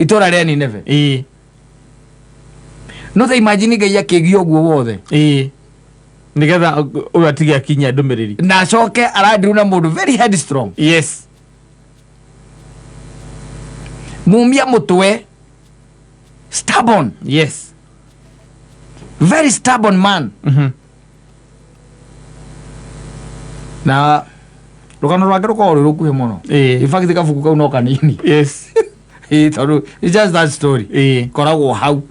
itora ria Nineve no ta imagine Ngai akigio guo wothe nigetha ugatige akinya ndumiriri na coke arandiru na mundu very headstrong. Yes. Mumia mutwe stubborn. Yes. Very stubborn man. Na rukano rwake rukorwo rukuhe muno. In fact kabuku kau no kanini. Yes. Toru it's just that story. Koragwo hau.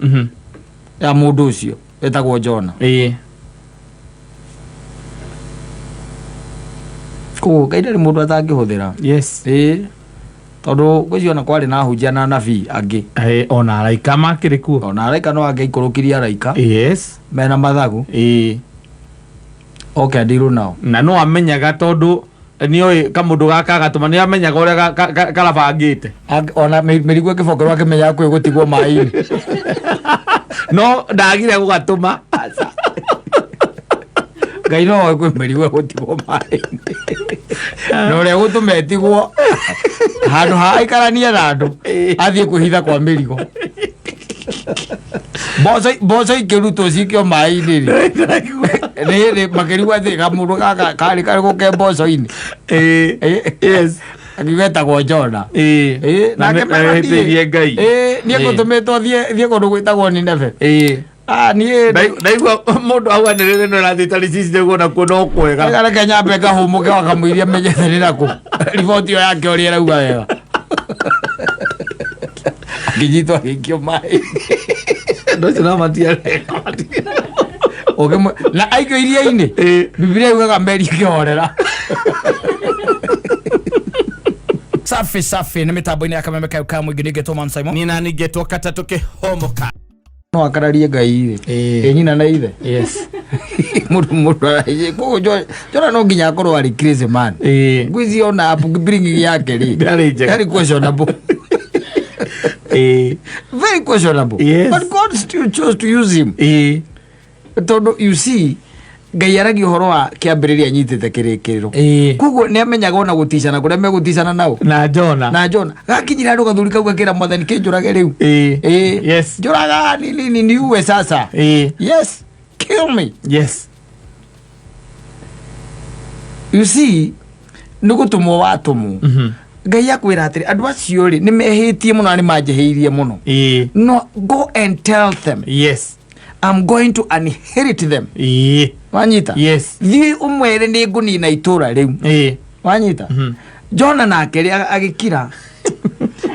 Ya mundu ucio etagwo Jona. Ko Ngai ndari mundu atangihuthira. Yes. Tondu gwiciona kwari na hunjia na nabii angi. Ona araika makiri kuo. Ona araika no angeikurukiria araika. Yes. Mena mathagu. Okay, ndiru nao. Na no amenyaga tondu nioi kamundu gaka gatuma ni amenyaga uria karabangite. Ona mirigo kibokerwa kimenya kwi gutigwo mai. No ndagire gugatuma. Ngai no kwi mirigo gutigwo mai. No ria gutumetigwo handu ha ikarania na andu athie kuhitha kwa mirigo. Boso ikiruto cikio mai ni makirigwa thika mundu gaka kari guke boso ini. Yes. Akigwetagwo Jona. Nake mehitirie Ngai. Ni gutumetwo thie kundu gwitagwo Nineve. Ni ndaigua mundu auganirire no rathita ricici niguo nakuo no kwega. Kana Kenya mbega humuke wakamwiria menyetheri naku. Riboti yo yake uri rauga wega. Gijito hikio mai. Ndo sina matia. Okay, na aiko iria-ini. Biblia yugaga meri kihorera. Safi ni mitambo-ini ya Kameme Kauka mwingi nigetwo Man Simon. Nina nigetwo Katatu Kihomoka. No akararie Ngai nyina na ithe. Yes. Mundu araije ko Jona no nginya akorwo ari crazy man. Ngwizi ona upbringing yake ri. Very questionable. Very questionable. Yes. But God still chose to use him. Tondu you see Ngai aragi uhoro wa kiambiriria nyitite kirikiriro. Kugo ni amenyaga ona guticana kuria meguticana nao. Na Jona gakinyira ndo gathuri kau gakira mwathani kinjurage riu. Yes. Juraga ni uwe sasa. Yes. Kill me. Yes. You see nugutumwo watumu. Ngai akwira atiri andu acio ri ni mehitie muno ni manjeheirie muno. No, go and tell them. Yes. I'm going to inherit them. Wanyita? Yes. Thi umwere ni ngunina itura riu. Wanyita? Jona nake ri agikira.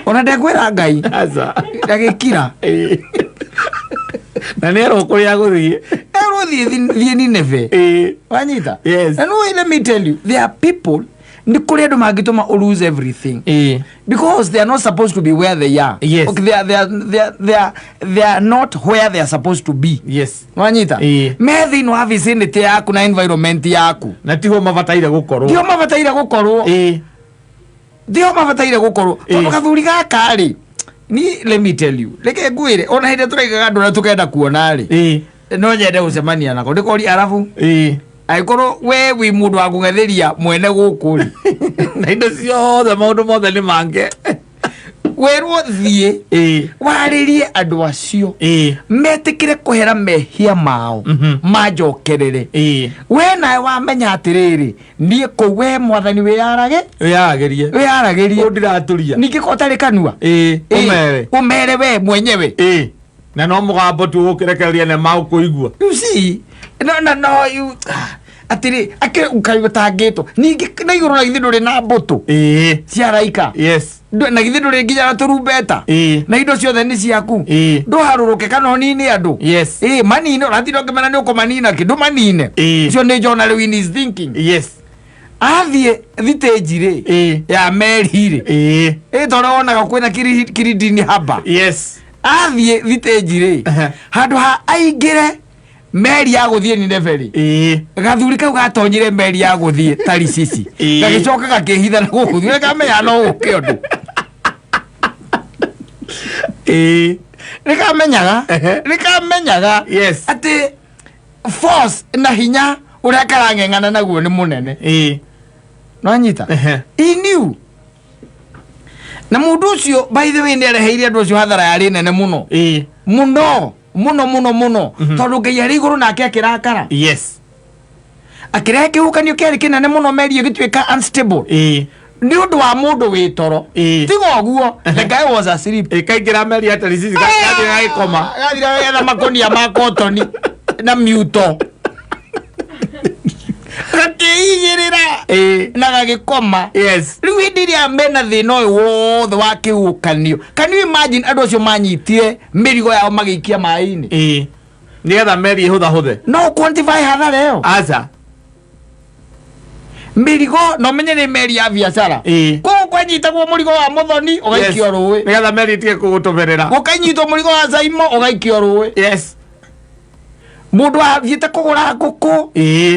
Ona ndekwira Ngai. Aza. Agikira. Na nero kuria guthie. Thi Nineve. Wanyita? Yes. And let me tell you, there are people ni kuri andu mangituma lose everything. Because they are not supposed to be where they are. Yes. Okay, they are not where they are supposed to be. Yes. Wanyita? Methi no have vicinity yaku na environment yaku. Na tiho mabataire gukorwo. Dio mabataire gukorwo. Dio mabataire gukorwo. Tondu gathuri gaka ri. Ni let me tell you. Leke ngwire ona hinde turaigaga andu na tukenda kuona ri. No nyende gucemania nako. Ndikori arafu. Aikoro we wi mundu wa kugetheria mwene gukuri. Na indo ciothe maundu mothe ni mange. Werwo thie waririe andu acio metikire kuhera mehia mao majokerere. We nae wamenya atiriri nie ko we mwathani weyaragerie undiraturia nikikotari kanua umere we mwenyewe na no mugambo tu ukirekereria ne mau kuigua. You see no you atiri ake ukayotagito ningi na iguru na ithindo ri na mbutu cia raika. Yes. Na ithindo ri nginya na turumbeta na indo ciothe ni ciaku ndo haruruke kanoni ni andu. Yes. Manino ratiro ngimena ni ukomanina kindu manine cio ni Jona Lewin is thinking. Yes. Athie thiteji ri ya meri ri toro onaga kwina kiridini haba. Yes. Athie thiteji ri handu ha aingire meri ya guthie Nineve ri gathuri kau gatonyire meri ya guthie Tarisisi gagicoka gakihitha na gukuthire kamenya no ukiondu Nikamenyaga yes ati force na hinya uria karangengana naguo ni munene no anyita he knew na mundu ucio by the way ni areheire andu ucio hathara yari nene muno muno tondu ngai ari iguru nake akirakara yes akireke ukanio keri kinene muno meri gitwika unstable ni undu wa mundu wi toro tigo guo the guy was asleep kaingira meri hata risisi gathira gikoma gathira wetha makonia ma cotton na muto gakiigirira na gagikoma yes riu hindiria mena thina uyu wothe wa kiukanio. Can you imagine andu acio manyitie mirigo yao magiikia mai-ini nigetha meri ihuthe no quantify hathara iyo aza mirigo no menye ni meri ya biashara ko kwanyitagwo murigo wa muthoni ugaikio ruwi nigetha meri itige kugutumirira ukanyitwo murigo wa Saimo ugaikio ruwi yes mundu athiite kugura nguku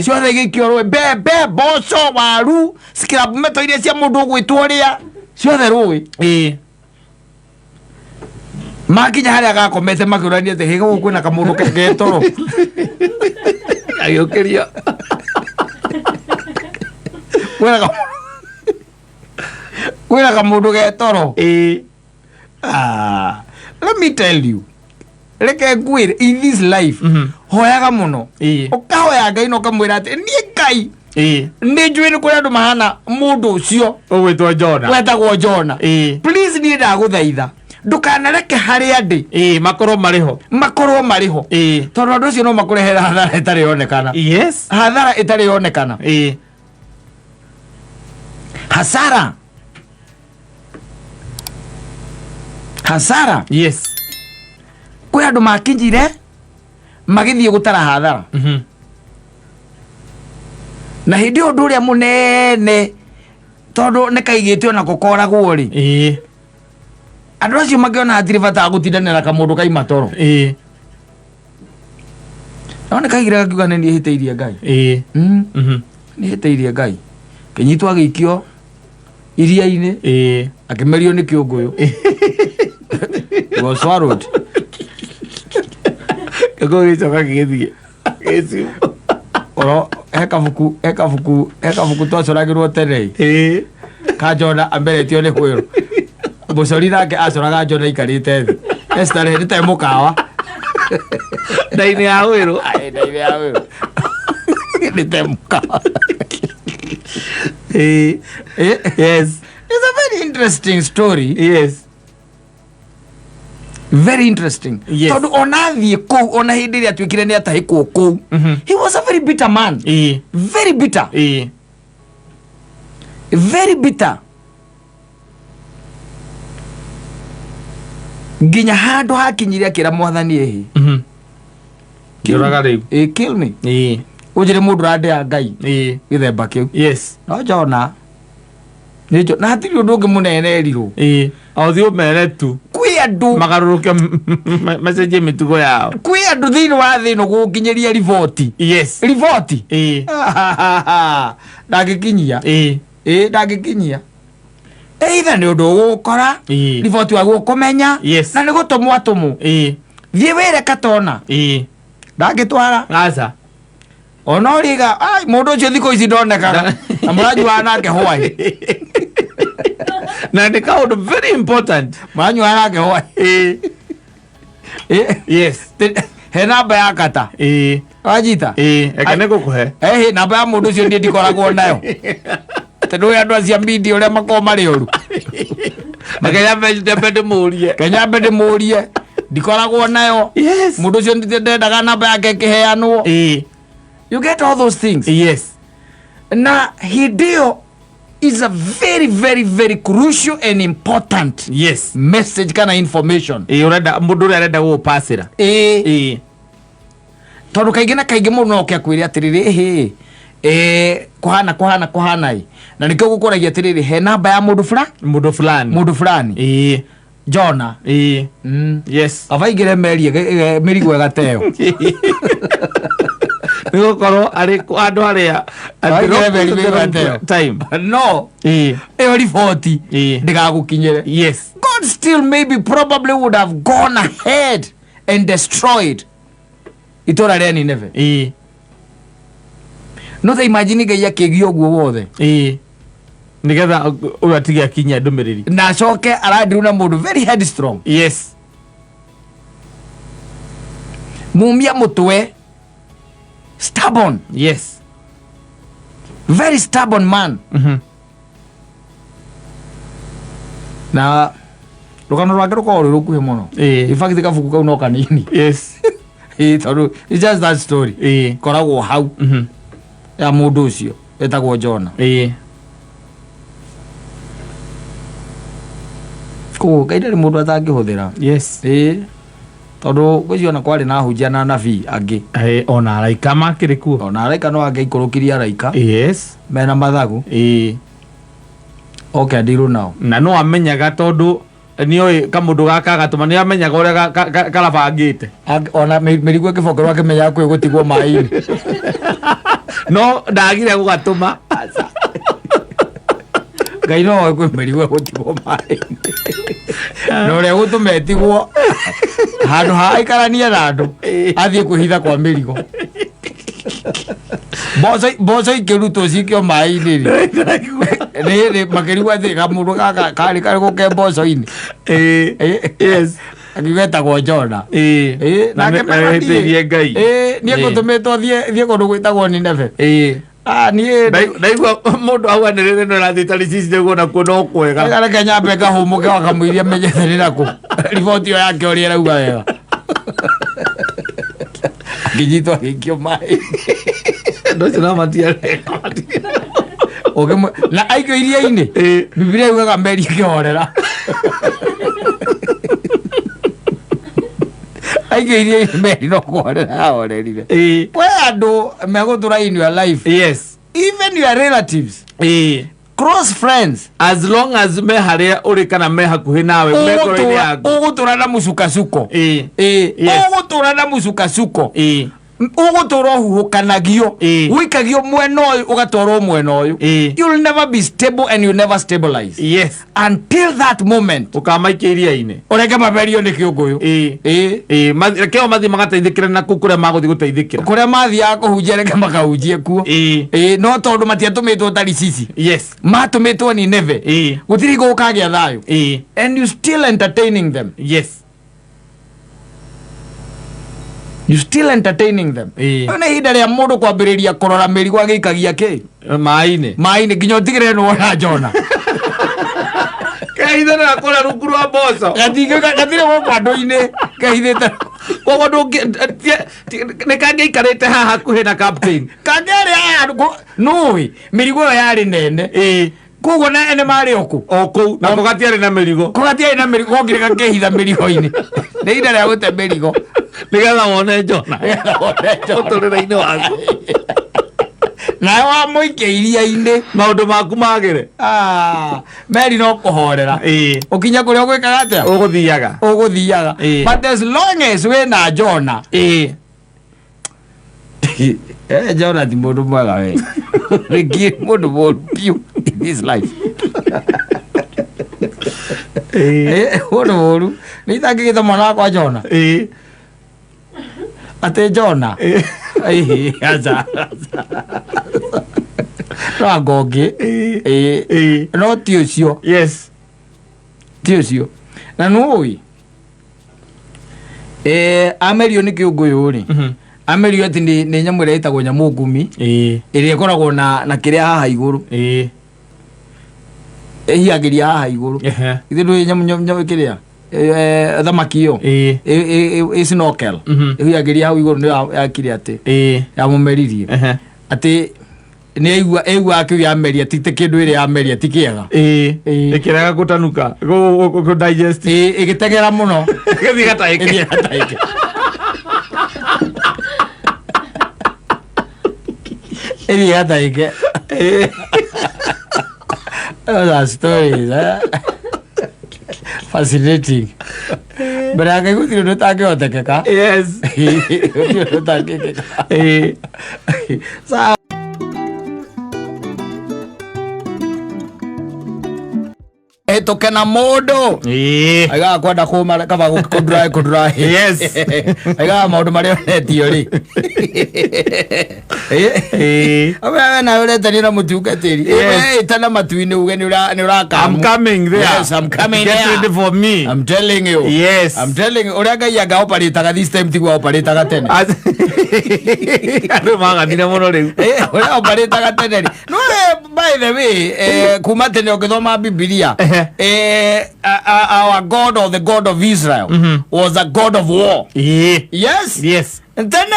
ciothe gikio ruwi bebe boco waru scrap meto iria cia mundu gwitwo ria ciothe ruwi makinya haria gakomete makirania te higa guku na kamundu kegetoro agiukirio kwina kamundu getoro let me tell you reke ngwire in this life hoyaga muno ukahoya ngai no kamwira ati nie ngai ni njui ni kuria andu mahana mundu ucio ugwitwo Jona wetagwo Jona please ni ndaguthaitha ndukanareke haria ndi makorwo mariho tondu andu ucio no makurehera hathara itari yonekana yes hathara itari yonekana hasara yes kwi andu makinyire magithie gutara hathara na hindi undu uria munene tondu ni kaigitwe na gukoragwo ri andu acio magiona hatiri bata gutindanira kamundu kaima toro no ni kaigire gakiuga ni hiteirie ngai ni hiteirie ngai kinyitwa gikio iria-ini akimerio ni kiunguyu was swallowed ego gicoka githie oro ekabuku twacoragirwo tene Kajona amberetio ni kwiro mucori nake acoraga Jona ikarite thi estarehete te mukawa ndaini ya wiru ni te mukawa yes it's a very interesting story yes very interesting yes tondu onathie kou ona hindi ria twikire ni atahikwo kou he was a very bitter man very bitter very bitter nginya handu hakinyire akira mwathani ehi kioraga riu kill me ujire mundu randea ngai githemba kiu yes no Jona nijo na hatiri undu ungi munene rihu authi umere tu kwi andu magaruruke message mitugo yao kwi andu thiini wa thino gukinyiria riboti yes riboti ndagikinyia ndagikinyia either ni undu ugukora riboti wa gukumenya na ni gutumwo atumu thie wire katona ndagitwara aca ona uriga ai mundu ucio thiko ici ndoneka na muranyua nake hwai na ni kaundu very important muranyua nake hwai yes he namba ya kata wajita eka nä gå kå he namba ya mundu ucio ndie ndikoragwo nayo tondu andu acia mbindi uria makorwo mari oru kenyambe ndimurie ndikoragwo nayo mundu ucio ndendaga namba yake kiheanwo you get all those things yes na hidio is a very very very crucial and important yes message kana information urenda mundu uria arenda gupacira tondu kaingi na kaingi mundu no kiakwire atiriri kuhana na nikio gukuragia atiriri he namba ya mundu fulani Jona yes avaigire merie mirigo egateo nigo korwo ari andu aria time no eyo riboti ndigagukinyire yes God still maybe probably would have gone ahead and destroyed itora ria Nineve no they imagine ngai akigio guo wothe nigetha uyu atige akinya ndumiriri na acoke arandiru na mundu very headstrong. Yes. Mumia mutwe stubborn. Yes. Very stubborn man. Na rukano rwake rukorwo ruri rukuhi muno. In fact kabuku kau no kanini. Yes. Tondu it's just that story. Koragwo hau ya mundu ucio etagwo Jona. Ko Ngai ndari mundu atangihuthira. Yes. Tondu gwicio na kwari na hunjia na nabii angi. Ona araika makiri kuo. Ona araika no angiikurukiria araika. Yes. Mena mathagu. Okay, ndiru nao. Na no amenyaga tondu nioi kamundu gaka gatuma ni amenyaga uria karabangite. Ona mirigo kibokerwa kimenya kwi gutigwo mai. No ndagire gugatuma. Ngai no kwi mirigo gutigwo mai. No ria gutumetigwo handu ha ikarania na andu athie kuhitha kwa mirigo. Boso ikiruto cikio mai-ini ni makirigwa thi kamundu gaka kari guke boso-ini. Yes. Akigetagwo Jona. Nake mehitirie Ngai. Ni ngutumitwo thie kundu gwitagwo Nineve. Ndaigua mundu auganirire no rathi Tarisisi niguo nakuo no kwega. Kana Kenya mbeka humuke wakamwiria menyete ni naku. Riboti yo yake uri arauga wega. Gijito hikio mai. Ndocio na matiare. Na aikio iria-ini Biblia yugaga meri ikihorera. Aikio iria-ini meri no kuhorera ahorerire. We andu megutura in your life. Yes. Even your relatives. Close friends. As long as me haria uri kana me hakuhi nawe me koroni yaku. Ugutura na musukasuko. Ugutura na musukasuko. Ugutura huhukanagio. Wikagio mwena uyu ugatwarwo mwena uyu. You'll never be stable and you'll never stabilize. Yes. Until that moment. Ukamaikia iria-ini. Ureke maberio ni kiunguyu. Keo mathi magateithikire na kukuria maguthi guteithikira. Kuria mathi ya kuhunjia reke makahunjie kuo. No tondu matiatumitwo Tarisisi. Yes. Matumitwo Nineve. Gutiri gukagia thayu. And you still entertaining them. Yes. You still entertaining them. Na hinda ria mundu kwambiriria kurora mirigo agikagia ki mai-ini nginya utigire no na Jona. Kahitha na kora rungu rwa mboco gathire gũkũ andũ-inĩ kahithĩte koguo nĩ kangĩikarĩte haha hakuhĩ na captain kangĩarĩ aya nũĩ mĩrigo ĩyo yarĩ nene koguo na ene marĩ o kũu na gatiarĩ na mĩrigo gokire gakĩhitha mĩrigo-inĩ nĩ ihinda rĩa gũte mĩrigo nĩgetha wone Jona ũtũrĩre-inĩ waku nawe wamũikia iria-inĩ maũndũ maku magĩre meri no kũhorera ũkinya kũrĩa ũgwĩkaga atĩa ũgũthiaga but as long as wĩna Jona Jona ti mũndũ mwega we rĩngĩ mũndũ mũru piũ in this life mũndũ mũru nĩ itangĩgĩte mwana wakwa Jona atĩ Jona aca no ngongĩ no ti ũcio ti ũcio na nũĩ amerio nĩ kĩũngũyũ-rĩ amerio atĩ nĩ nyamũ ĩrĩa ĩtagwo nyamũ ngumi ĩrĩa ĩkoragwo na kĩrĩa haha igũrũ ĩhiagĩria haha igũrũ ithe ndũĩ nyamũ kĩrĩa thamaki ĩyo snorkel ĩhiagĩria hau igũrũ nĩ yakire atĩ yamũmeririe atĩ nĩ aiguaga kĩu yameria ti kĩndũ ĩrĩa yameria ti kĩega ĩkĩrega gũtanuka digest ĩgĩtegera mũno ĩgĩthiĩ gataĩke ĩthiĩ gataĩke those are stories fascinating mbere ya Ngai gũtirĩ ũndũ ũtangĩhotekeka gũtirĩ ũndũ ũtangĩkĩka ahetoke na modo aiga kwenda kuma kaba kudrai yes aiga maundu mari onetio ri aba na ureta ni na mutungatiri tana matuini uge ni uraka I'm coming there. Yes, I'm coming Get there. ready for me. I'm telling you. Yes. I'm telling you. Ora ga yaga operate this time tigwa operate ga tene. Ado manga nina mono le. Ora operate ga tene. No, by the way, kuma tene okithoma Biblia. Our God, or the God of Israel, was a God of war. Yes. Yes. Tene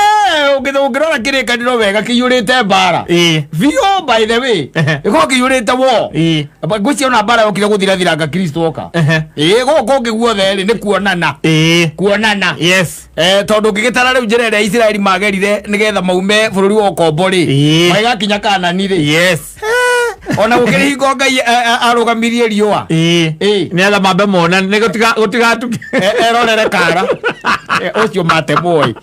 ukithukirora kirikaniro wega kiyurite bara. Vio by the way. Iko kiyurite war. Gucio na bara ukire guthirathiranga Kristo oka. Goko ngiguothe ri ni kuonana. Kuonana. Yes. Tondu ngigitara riu njira ria Israeli magerire nigetha maume bururi wa Kombori. Maiga kinya Kanani ri. Yes. Ona gukiri hingo Ngai arugamirie riua. Ni ala mabe mona ni gutiga tu. Erorere kara. Ucio mate boy.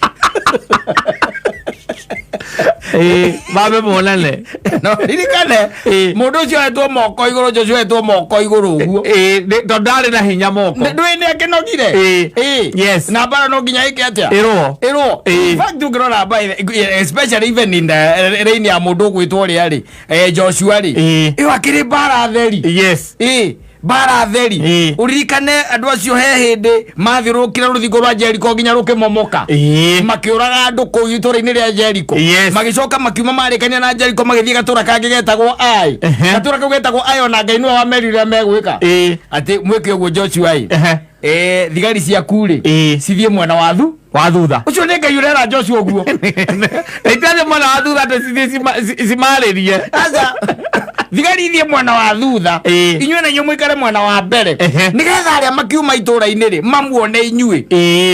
Mabe mona le. No, irikane. Mundu ucio etwo moko iguru, Joshua etwo moko iguru uguo. Tondari na hinya moko. Ndwene akenogire. Yes. Na bara no ginya ike atia. Ero. Fact ukirora by especially even in the reign ya mundu gwitwo ri ari Joshua ri. Iyo akiri bara theri. Yes. Bara theri. Uririkane andu acio he hindi mathirukire ruthingo rwa Jericho ginya rukimomoka. Makiuraga andu kuu itũra-inĩ ria Jericho. Magicoka makiuma marikania na Jericho magithie gatura kangi getagwo Ai. Gatura kau getagwo Ai ona Ngai nĩwe wamerire megwika. Ati mweke uguo Joshua thigari cia kuri cithie mwena wa thutha. Ucio nĩ Ngai urera Joshua uguo. Itaje mwena wa thutha ati cimarĩrie. Aca thigari ithie mwena wa thutha, inyuĩ na inyuĩ mũikare mwena wa mbere, nigetha aria makiuma itũra-inĩ ri mamuone inyuĩ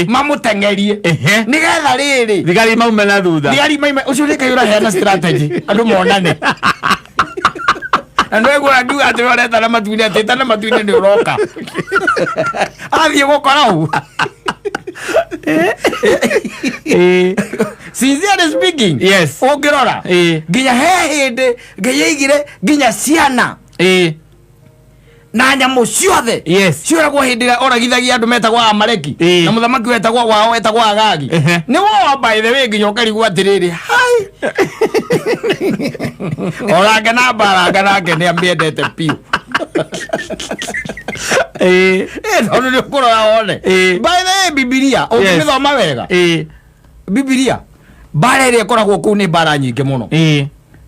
mamuteng'erie, nigetha rĩrĩ thigari maume na thutha. Thigari maume. Ucio nĩ Ngai ũraheana strategy andu monane. Andu ego angiuga ati oreta na matuini ati tana matuini ni uroka. Athie gukora u. Sincerely speaking, yes. Ongirora nginya he hindi Ngai yaigire nginya ciana na nyamu ciothe cioragwo hindi ĩrĩa oragithagia andu metagwo Amaleki na muthamaki wetagwo wao wetagwo Agagi. Ni wo by the way nginya ũkarigwo atirĩrĩ hai oranga na baranga nake nĩ amĩendete piu. Tondu nĩ ũkũrora wone by the way Biblia ũngĩmĩthoma wega Biblia bara ĩrĩa ĩkoragwo kũu nĩ bara nyingĩ mũno.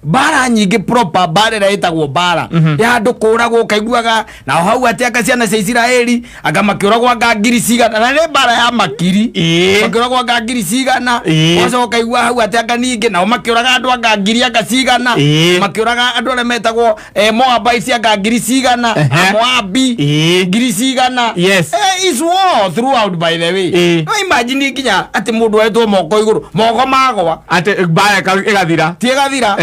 Bara nyingĩ proper bara ĩrĩa ĩtagwo bara ya andũ kũragwo kaiguaga na hau ati aka ciana cia Isiraeli anga makĩũragwo anga ngiri cigana na nĩ bara ya makiri makĩũragwo anga ngiri cigana wacoka kaigua hau ati anga ningĩ nao makĩũraga andũ anga ngiri anga cigana makĩũraga andũ arĩa metagwo Moabites anga ngiri cigana Moabi ngiri cigana. It's war throughout by the way. No imagine nginya ati mundu etwo moko iguru moko magwa ati bara ĩgathira ti ĩgathira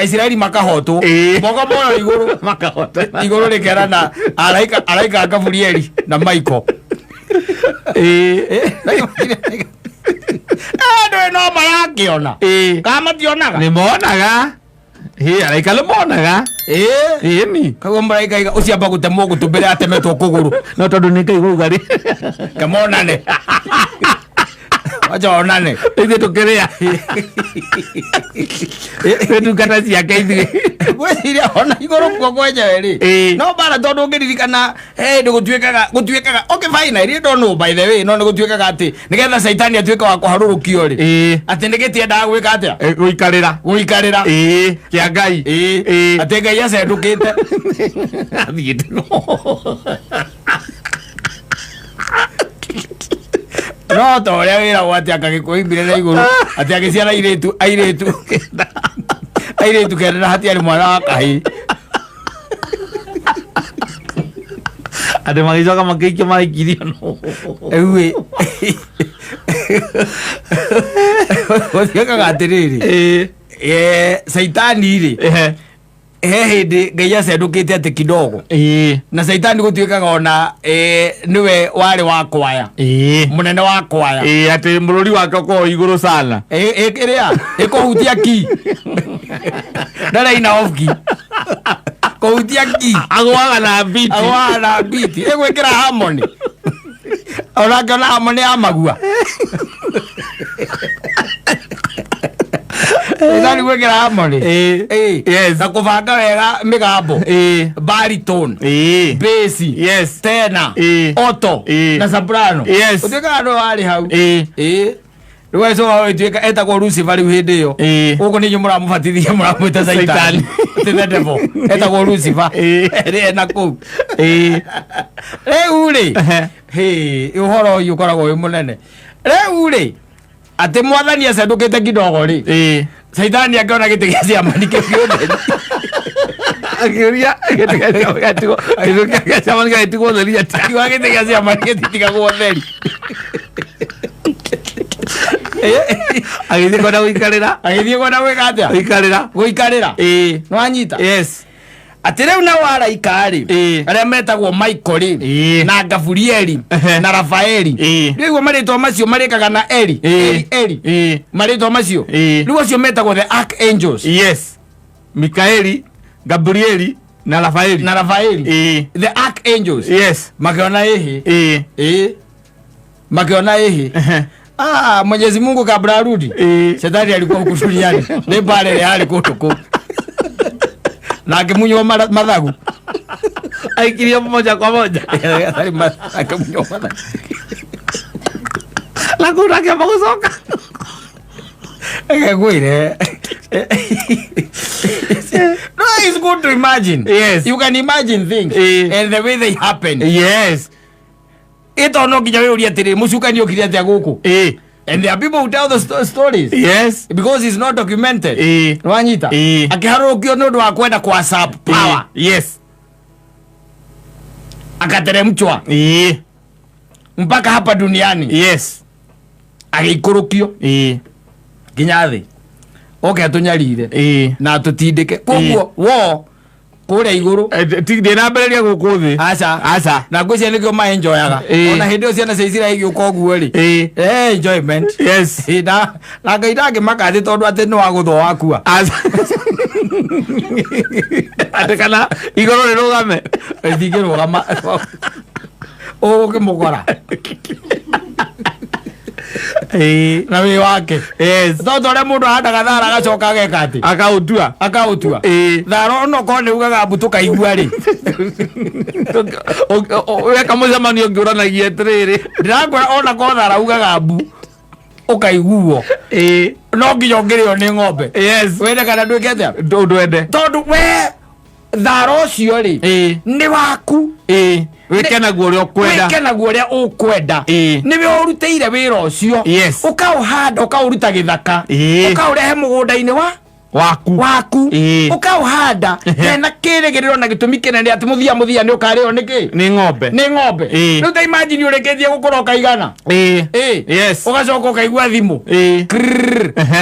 Israeli makahotwo moko moyo iguru makahotwo iguru rikera na araika Gabrieli na Michael. Ando no marakiona kama tionaga ni monaga araika le monaga ni kago maraika iga uciamba gutemwo gutumbire atemetwo kuguru no tondu ni Ngai gugari kamonane wacha onane ithĩ tũkĩrĩa ndungata ciake ithuĩ gwĩciria ona igũrũ kuo kwenjewe rĩ no bara tondũ ũngĩririkana ndĩ gũtuĩkaga okay fine iria ndonwo by the way no nĩ gũtuĩkaga atĩ nĩgetha Saitani atuĩke wa kũharũrũkio rĩ atĩ nĩ gĩtiendaga gwĩka atĩa gũikarĩra kĩa Ngai atĩ Ngai acendũkĩte athiĩte no no to ũrĩa wĩragwo atĩ akagĩkũimbire na igũrũ atĩ agĩciara airĩtu kenda na hatiarĩ mwana wa kahĩĩ andũ magĩcoka makĩikia maikirio no ĩuĩ gũtuĩkaga atĩrĩrĩ Saitani rĩ he hindi Ngai acendũkĩte atĩ kidogo na Saitani gũtuĩkaga ona niwe warĩ wa kwaya mũnene wa kwaya atĩ mũrũri wake ũkorwo igũrũ sana ĩrĩa ĩkũhutia ki ndaraina off ki Koutia ki. Agwaga na biti. Agwaga na biti. Egwekera harmony. Ona harmony amagua. Nani gwekera harmony? Yes. Na kuvanga wega migambo. Baritone. Bass. Yes. Tenor. Alto. Na soprano. Yes. Uteka ndo ali hau. Rwe so etweka etagwo Lucifer riu hindi yo. Uko ni nyumura mubatithia muramwita Satan. The devil. Etagwo Lucifer. Ri na ku. Riu ri. Uhoro uyu koragwo wi munene. Riu ri. Ate mwathani acendukite kidogo ri. Satan akiona gite gia ciama nikiothe. Akiuria gite gia ciama akiuria ciama nikitigwo theri ati. Akiuria gite gia ciama nikitigwo theri. Agithie kona guikarira. Agithie kona gwikatia. Guikarira. Guikarira. No anyita. Yes. Atire una wara ikari. Aria metagwo Michael na Gabriel na Rafael. Riu marito macio marikaga na Eli. Marito macio. Riu acio metagwo the archangels. Yes. Mikaeli, Gabriel na Rafael. Na Rafael. The archangels. Yes. Makiona ehe. Makiona ehe. Mwenyezi Mungu kabla arudi. Shetani alikuwa huko duniani. Ni pale alikuwa huko. Na akimunywa madhagu. Aikilia moja kwa moja. Akimunywa madhagu. La kuna kia makusoka. Ngwire. No, it's good to imagine. Yes. You can imagine things and the way they happen. Yes. Ito no kinya we uri atiri mucukani okiri atia guku. And there are people who tell the stories. Yes. Because it's not documented. Wanyita. Akiharukio no wa kwenda kwa sub power. Yes. Akateremchwa. Mpaka hapa duniani. Yes. Agikurukio. Kinyathi. Okay atunyarire. Na tutindike. Koguo wo kure iguru tigde na bereria gukuthi acha na gwicia nikio ma enjoyaga ona hindi ucio na ciicira igi ukoguo ri enjoyment. Yes. Na ngaidage makathi tondu ati no agutho wakua ati kana iguru rirugame thingirugama ukimugora na we wake. Yes. Toto le mundu handaga thara agacoka agekati akautua thara no kone ugaga mbutuka igua ri weka mucemanio ngiuranagia atiriri ndiragwira ona ko thara ugaga mbu ukaiguo no nginya ngirio ni ng'ombe. Yes. Wende kana ndwikete ndwende tondu we thara ucio ri ni waku. Wikenaguo uria ukwenda niwe uruteire wira ucio. Yes. Ukauhanda ukauruta githaka ukaurehe mugunda-ini waku ukauhanda na kirigiriro na gitumi kinene ati muthia ni ukario niki ni ng'ombe riu ta imagine ureketie gukora ukaigana. Yes. Ugacoka ukaigua thimu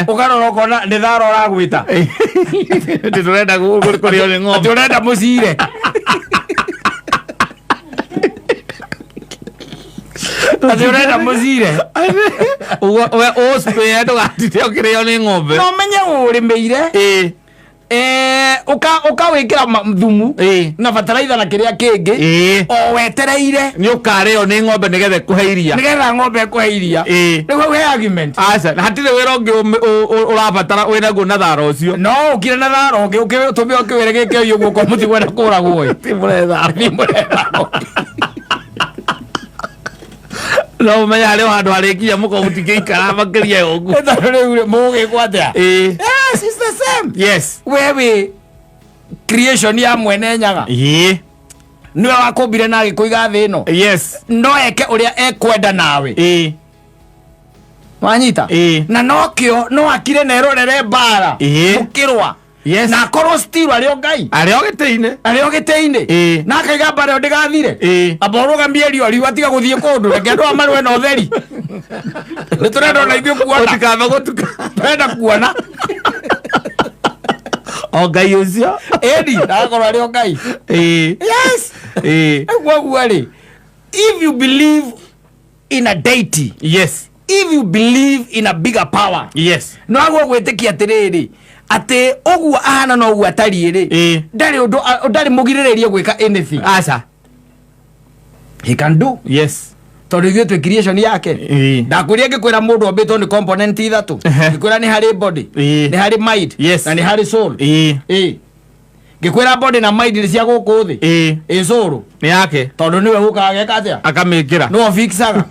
ukarora ukona ni thara uragwita ndurenda kurio ni ng'ombe urenda mucire Adorenda muzire. We ospe ndo gatite okirio ni ng'ombe. No menye urimeire. Uka wikira thumu na fertilizer na kiria kingi o wetereire ni ukareo ni ng'ombe nigethe kuheiria ng'ombe kuheiria niwe we argument. Acha hatire wira ungi urabatara wina go na thara ucio no ukire na thara ungi ukitumia ukiwere gike uyu guko muti gwena kuragwo timuretha no menya ari handu harikia muko mutigeikara makiria ugu etareure muge kwatia. Yes, it's the same. Yes. Wewe creation ya mwene nyaga niwe wakumbire na agikuiga thi ino. Yes. No eke uria ekwenda nawe wanyita na nokio no akire na erorere bara ukirwa. Yes. Na korwo still ario ngai ario giteine na kaiga bare ndigathire aboroga mierio riu atiga guthie kundu reke andu amarwe no theri ni turenda na ithuĩ kuona utikava gutuka turenda kuona o ngai ucio edi ndakorwo ario ngai. Yes. Gwaguo ri if you believe in a deity. Yes. If you believe in a bigger power. Yes. No agwo gwitikia atiriri ate ogu ahana no ogu atari ri ndari mugirirerie gwika anything asa he can do yes tondu ithuĩ twĩ creation yake ndakwĩria ngĩkwĩra mũndũ ombĩtwo nĩ component ithatũ ngĩkwĩra nĩ harĩ body nĩ harĩ mind na nĩ harĩ soul ngĩkwĩra body na mind nĩ cia gũkũ thĩ soul nĩ yake tondu niwe gũkaga geka atĩa akamĩkĩra no fixaga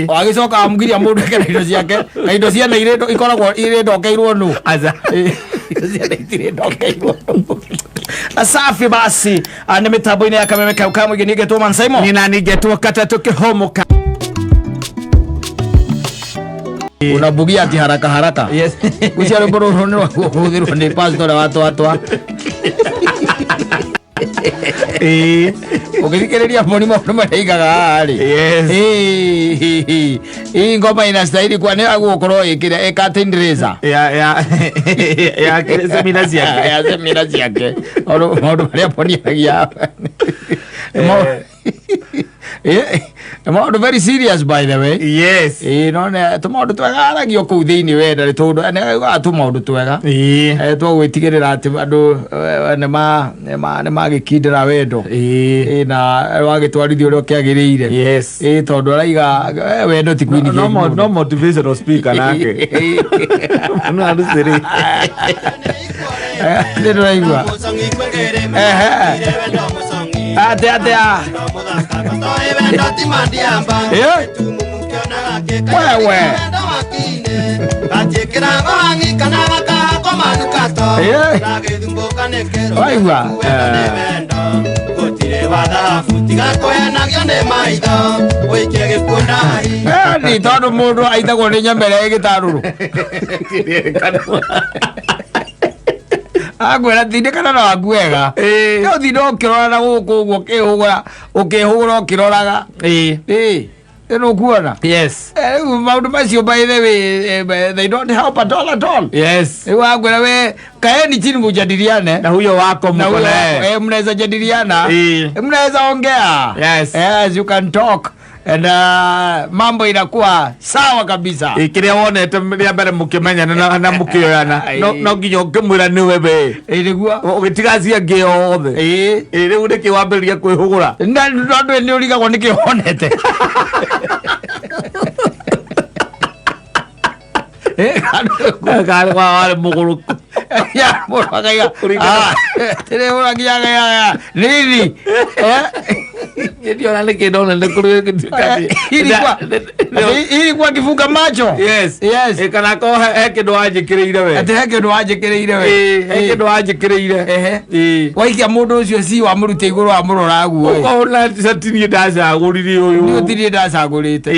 agĩcoka amũgiria mũndũ ekĩra indo ciake na indo ciana irĩ ikoragwo irĩ ndokeirwo nũ aza indo ciana itirĩ ndokeirwo na safi basi nĩ mĩtambo-inĩ ya kameme kau ka mũingĩ nĩngetwo Man Simon nina ningetwo kata tũkĩhomoka unabugia ati haraka haraka yes usiale boro rono kuhudhirwa ni pastor watu ukirikireria moni maundu maraigaga ari yes ngoma inastahili kwa nini agukorwo ikire ekatendereza ya kile semina ciake ya semina ciake maundu maria poniagia maundu very serious by the way yes none tumaundu twega aragio kuu thiini wenda ri tundu ane tumaundu twega twagwitigirira ati andu ne magikindira wendo na wagitwarithio uri kiagiriire yes tondu araiga wendo ti kwini no motivational speaker nake no andusiri ndio raigwa ate wewe waigua ni tondu mundu aithagwo ni nyamere gitaruru agwera thindikana na waku wega no thindo ukirora na guku uguo ukihugura ukiroraga eno kuona yes maundu macio by the way they don't help at all yes wagwera we kaeni chini mujadiliane na huyo wako mko naye mnaweza jadiliana mnaweza ongea yes you can talk and mambo inakuwa sawa kabisa ikiria wonete ria mbere mukimenya na mukioyana no nginya ngimwira ni webe ilikuwa ugitigacia ngiothe riu niki wambiriria kwihugura ndandu ni urigagwo niki wonete kare kwa wale muguruku ya muragaya tere uragiaga nini ndio nale kidono ndekuru ilikuwa kifunga macho yes kana ko hekindo ajikireire we ate hekindo ajikireire we hekindo ajikireire waikia mundu ucio si wa murute iguru wa murora guo ko na satini ndacagurire uyu ni utiri ndacagurite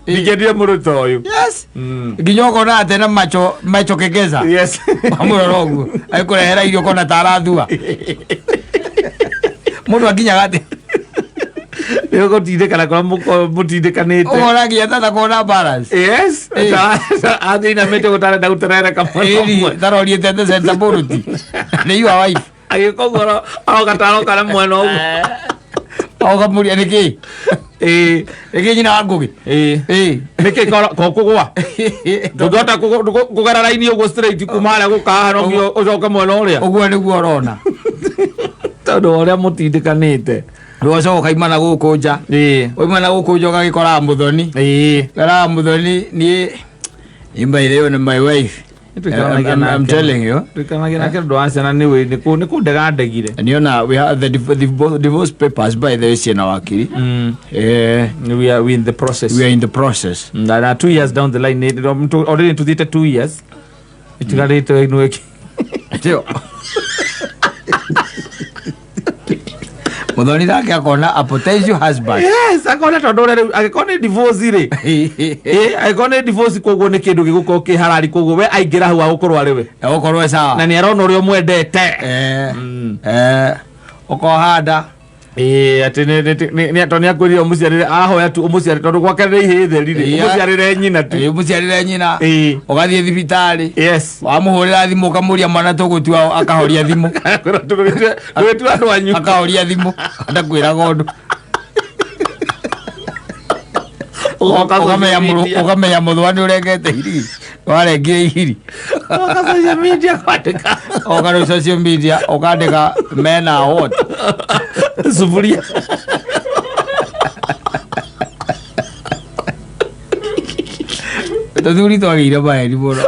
ndigendire muruto uyu yes nginyoko na ate na macho kegeza yes amurora guo aikurehera irio kona tarathua mundu akinyaga ati Yo tindikana kwa mutindikanite oragia tata kona balance yes athina mete gutarera kamwe tarorie tete sense buruti ni your wife agikogoro agataro kana mwena ugu ogamuria niki ege nyina wangugi niki ko kugwa ndota kugara raini ugu straight kumara gukaha no ngio ucoke mwena uria uguo niguo urona tondu uria mutindikanite Rozo kaimana guku nja oimana guku nja gagikora muthoni gara muthoni ni imba ile na my wife I'm telling you tukanagira ndo ansana ni we ni ku ndega ndegire niona we have the divorce papers by the way na wakiri we are in the process and 2 years down the line already into the 2 years itigarite inweki ndio muthoni nake akona a potential husband yes akona tondore akona divorce ire akona divorce koguo ni kindu giguko kiharari koguo we aingira hau agukorwo ariwe agukorwo sawa na ni arona urio mwendete ukohanda ati ni atoni akwiri umuciarire ahoya tu umuciarire tondu gwake ri hitherire umuciarire nyina tu umuciarire nyina ugathie thibitari yes wamuhurira thimu kamuria mwana tugutua akahoria thimu wetu andu anyu akahoria thimu ndakwira gondu ukamenya muthwani urengete iri warengire iri Oka social media kwandika. Oka social media okandika mena what? Sufuria. Taduri twagire maheni muno.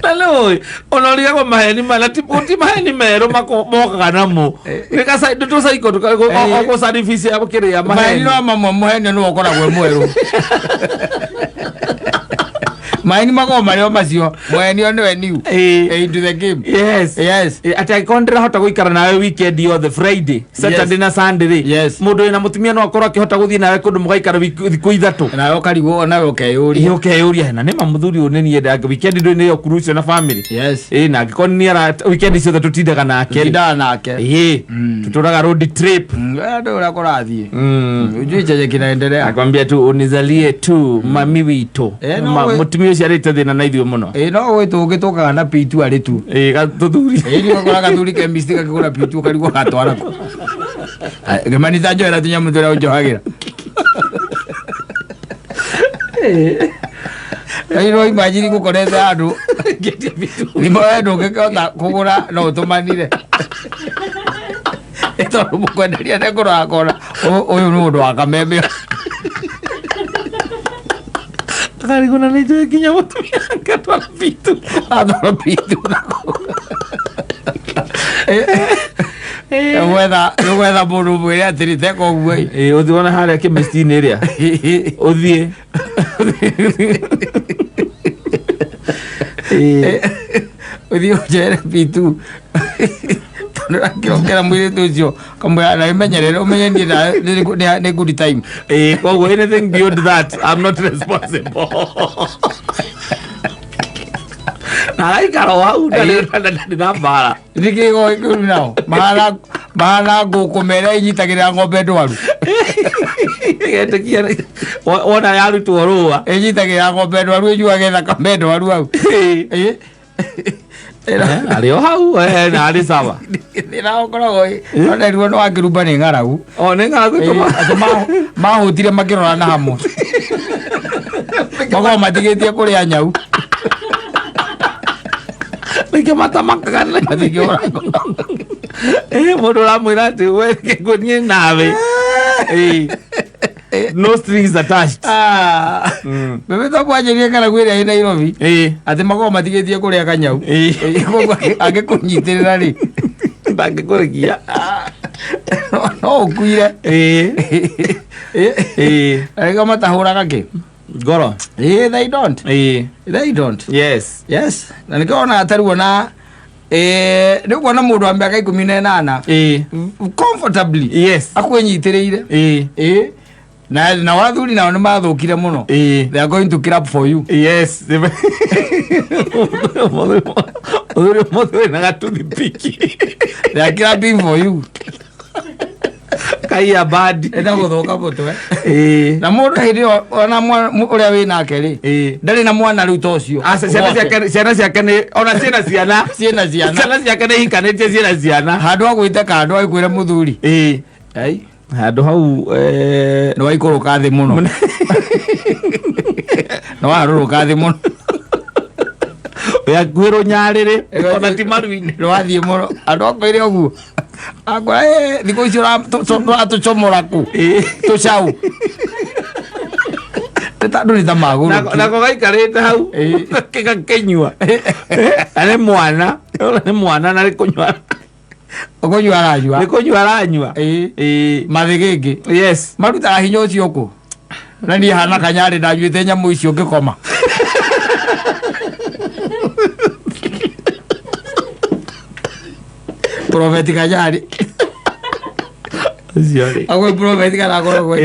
Hello, onoria kwa maheni malati puti maheni mero moka namo. Nika sai ndo sai ko ko service ya kire ya maheni. Maheni no mama maheni no okora gwe mweru. Maheni mako mario macio maheni ono eniu into the game. Yes. Ati kondra hota guikara nawe weekend yo the Friday, Saturday na Sunday. Yes. Mundu ina mutumia no akora akihota guthii nawe kundu mugaikara thiku ithatu. Na okarigo nawe okeyuria. Okeyuria na nema muthuri uneni enda weekend ndo ni yo cruise na family. Yes. Na akikoni ni ara weekend cio tutindaga nake. Tindaga nake. Tuturaga road trip. Ndo urakora athie. Ujui cheje kinaendelea. Akwambia tu unizalie tu mami wito. Mutumia ucio arite thina na ithuo muno. No wetu ugitukaga na pitu ari tu. Gatuthuri. Ni gakora gathuri chemist gakigura pitu karigo gatwara ku. Gemani tanjo era tunya mutura unjohagira. Iro imagine gukorete andu ngeti pitu. Ni mwana ngekota kugura no tumanire. Eto mukwenderia ne kurakora. Oyo ni mundu akameme. Kari kuna lejo kinya mutumia katwara pitu. Adoro pitu. Wetha mundu mwire atiri teko gwe. Uthiona haria chemist-ini iria. Uthie. Uthie ujere pitu. Kira mwire tucio kamwe na imenyerere umenye ni good time. Kwa anything beyond that I'm not responsible. Na ikaro wau ndana mbara. Ndikigo ikuru nao. Mahala gukumera inyitagira ng'ombe ndwaru. Getekia wona yaru tuorua. Inyitagira ng'ombe ndwaru ijuage thakame ndwaru au. Ario hau na ari sawa. Nira okoragwo ona ruo no angirumba ni ng'aragu. Ni ng'aragu mahutire makirora na hamwe. Mago matigitie kuria nyau. Nike matamakaga na matigio. Mundu ramwira ati we kigunie nawe. No strings attached. Bebe to kwajerie kana gwira ina Nairobi. Ati mago matigitie kuria kanyau. Agikunyitirira ri. Ndangikurigia. No kuire. Ega matahuraga ki. Goro. They don't. They don't. Yes. Na nikaona ataruo na ndio na mundu ambe aka 18 comfortably. Yes. Akwenyitireire. Na wathuri nao nimathukire muno. They are going to clap for you. Yes. Mother na gatuthi piki. They are clapping for you. Kaya bad. Enda guthuka mutwe. Na mundu hindi ona uria wi nake ri. Ndari na mwana riu tocio. Ciana ciake ni ona ciana ciana. Ciana ciake ni hikanitie ciana ciana. Handu agwite kandu aikwire muthuri. Ai. Handu hau no waikuruka thi muno. No waruruka thi muno. Ya gwiro nyarire ona ti maruini. No wathie muno. Andu akwire oguo. Agora thiko icio atucomora ku. Tucau. Tandu ni tamaguru. Na ko gaikarite hau. Kenyua. Ale mwana. Ni mwana na rikunywa. Ogonyu aranyua. Rikunywa aranyua. Mathigigi. Yes. Maruta hinya ucio ku. Na ni hana kanyari ndanyuite nyamu icio ngikoma. Prophet Kanyari. Ziari. Agwe prophet kana korogwo.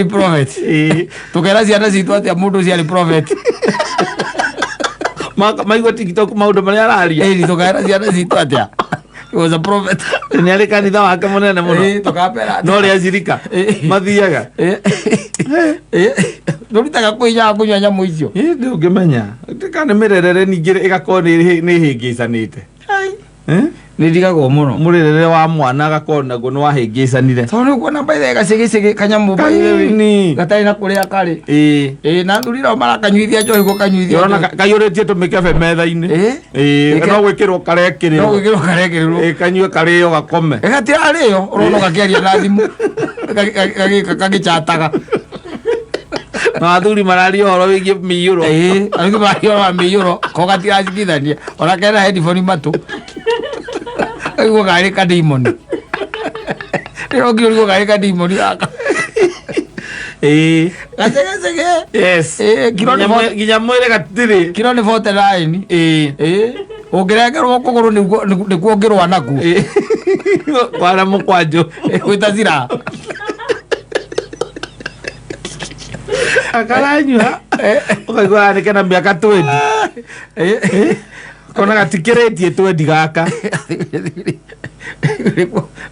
Prophet. Tukera ciana citu ati mundu ciari prophet. Maigwa TikTok maundu maria araria. Tukera ciana citu ati. He was a prophet. Ni ari kanitha wake munene muno. Tukapera. No ria cirika. Mathiaga. Nduritaga kuinya kunywa nyamu icio. Ndungimenya. Tikane mirerere ningire igakorwo ni hingicanite. nä ndigagwo må no må rä rä wa mwana agakona gå nä wahängä canire tondå nä kuona baithe gacägäcägä kanyamå gatarä na kå rä a karä na thurira marakanyuithia njohi gå kanyuithia kaiyå rä tie tå mä kebe metha-inä no gwä kä rwo karekä rä rwo kanyue karä o gakome gatirarä o å rona gakä aria na thimå gagä cataga na athuri mararia å horo wä giä mä iyå ro angä mararia wa mä iyå ro ko gatiracikithania ona kena headphone matå aiguo garä kadimoni rä o ngä å rigwo garä kadimoni gaka gacegecege nginya mwä re gatirä kiro nä 49 å ngä rengerwo kå gå rå nä kuo ngä rwa nakuo kwara må kwanjå gwä ta cira akaranyua ukaigua nä kena mä aka 20 kona gatikä rä tie 20 gaka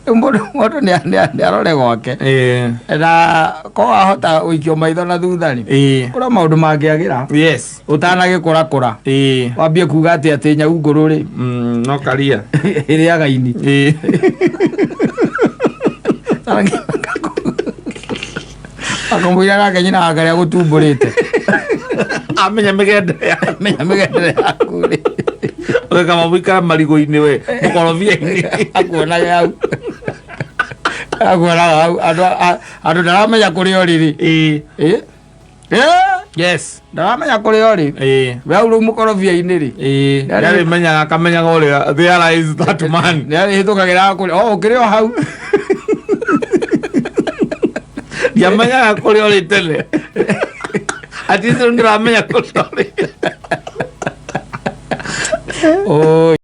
må nä arore gwake na ko ahota gå ikio maitho na thutha-rä å rä maå ndå mangä agä ra å tanagä kå rakå ra wambie kuga atä atä nyau ngå rå rä no karia ä rä aga ini akamå ira gake nyina anga rä a gå tumbå rä te amenya mä gendere yaku rä kama må ikara marigå-inä we må korobia-inä akuonaga hau andå ndaramenya kå rä o rä rä ndaramenya kå rä o rä we hau rä u må korobia-inä rä nä menyaga akamenyaga å rä a nä arä hä tå kagä ra kå rä å kä rä o hau ndiamenyaga kå rä o rä tene atä ndä ramenya kå rä o rä